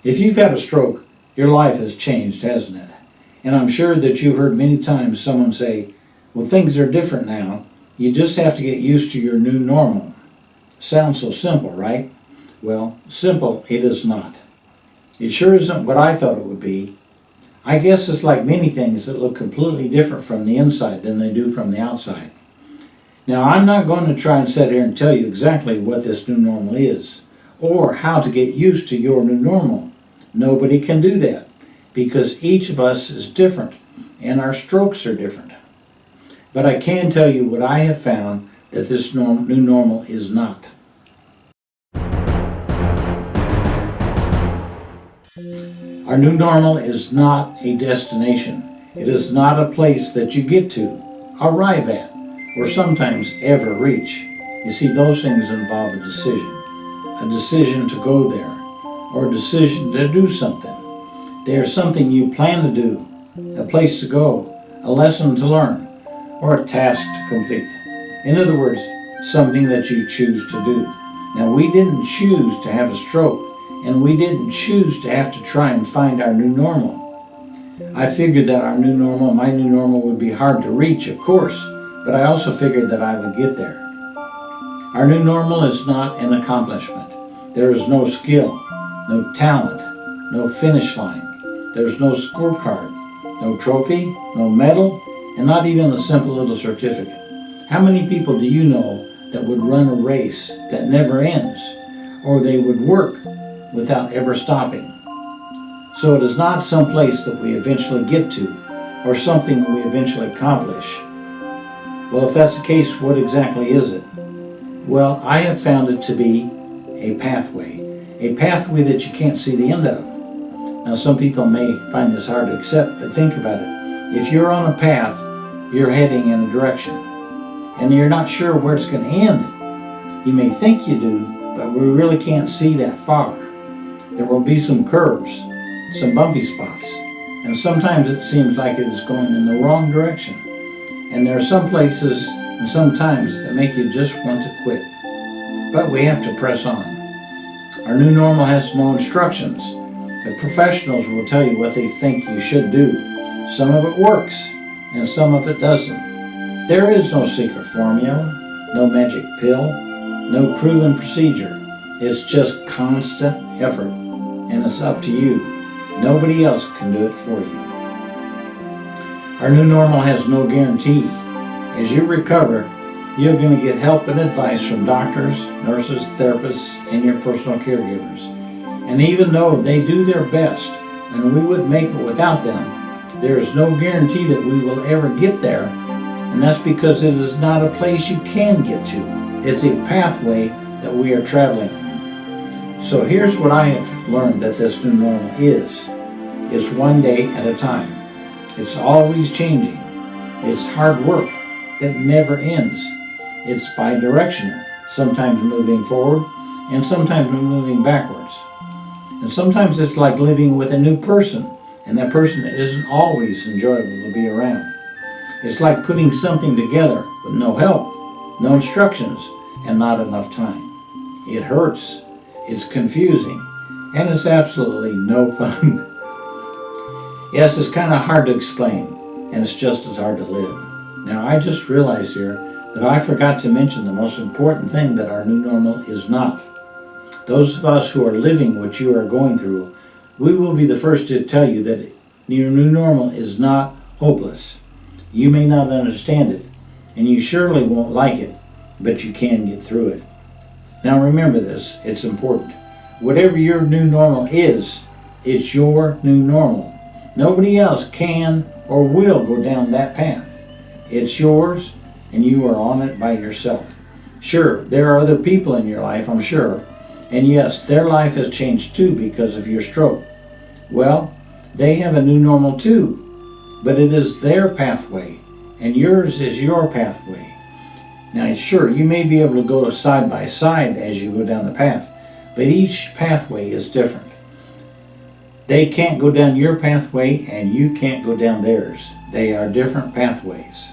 If you've had a stroke, your life has changed, hasn't it? And I'm sure that you've heard many times someone say, well, things are different now. You just have to get used to your new normal. Sounds so simple, right? Well, simple it is not. It sure isn't what I thought it would be. I guess it's like many things that look completely different from the inside than they do from the outside. Now, I'm not going to try and sit here and tell you exactly what this new normal is, or how to get used to your new normal. Nobody can do that, because each of us is different, and our strokes are different. But I can tell you what I have found that this new normal is not. Our new normal is not a destination. It is not a place that you get to, arrive at, or sometimes ever reach. You see, those things involve a decision to go there, or a decision to do something. They are something you plan to do, a place to go, a lesson to learn, or a task to complete. In other words, something that you choose to do. Now, we didn't choose to have a stroke, and we didn't choose to have to try and find our new normal. I figured that my new normal would be hard to reach, of course, but I also figured that I would get there. Our new normal is not an accomplishment. There is no skill, no talent, no finish line. There's no scorecard, no trophy, no medal, and not even a simple little certificate. How many people do you know that would run a race that never ends, or they would work without ever stopping? So it is not some place that we eventually get to, or something that we eventually accomplish. Well, if that's the case, what exactly is it? Well, I have found it to be a pathway that you can't see the end of. Now, some people may find this hard to accept, but think about it. If you're on a path, you're heading in a direction, and you're not sure where it's going to end. You may think you do, but we really can't see that far. There will be some curves, some bumpy spots, and sometimes it seems like it is going in the wrong direction. And there are some places and some times that make you just want to quit. But we have to press on. Our new normal has no instructions. The professionals will tell you what they think you should do. Some of it works, and some of it doesn't. There is no secret formula, no magic pill, no proven procedure. It's just constant effort, and it's up to you. Nobody else can do it for you. Our new normal has no guarantee. As you recover, you're going to get help and advice from doctors, nurses, therapists, and your personal caregivers. And even though they do their best, and we wouldn't make it without them, there is no guarantee that we will ever get there. And that's because it is not a place you can get to. It's a pathway that we are traveling on. So here's what I have learned that this new normal is. It's one day at a time. It's always changing. It's hard work that never ends. It's bi-directional, sometimes moving forward and sometimes moving backwards. And sometimes it's like living with a new person, and that person isn't always enjoyable to be around. It's like putting something together with no help, no instructions, and not enough time. It hurts, it's confusing, and it's absolutely no fun. Yes, it's kind of hard to explain, and it's just as hard to live. Now, I just realized here that I forgot to mention the most important thing that our new normal is not. Those of us who are living what you are going through, we will be the first to tell you that your new normal is not hopeless. You may not understand it, and you surely won't like it, but you can get through it. Now remember this, it's important. Whatever your new normal is, it's your new normal. Nobody else can or will go down that path. It's yours, and you are on it by yourself. Sure, there are other people in your life, I'm sure, and yes, their life has changed too because of your stroke. Well, they have a new normal too, but it is their pathway, and yours is your pathway. Now, sure, you may be able to go side by side as you go down the path, but each pathway is different. They can't go down your pathway, and you can't go down theirs. They are different pathways.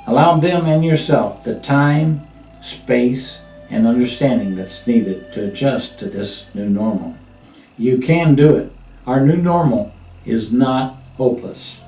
Allow them and yourself the time, space, and understanding that's needed to adjust to this new normal. You can do it. Our new normal is not hopeless.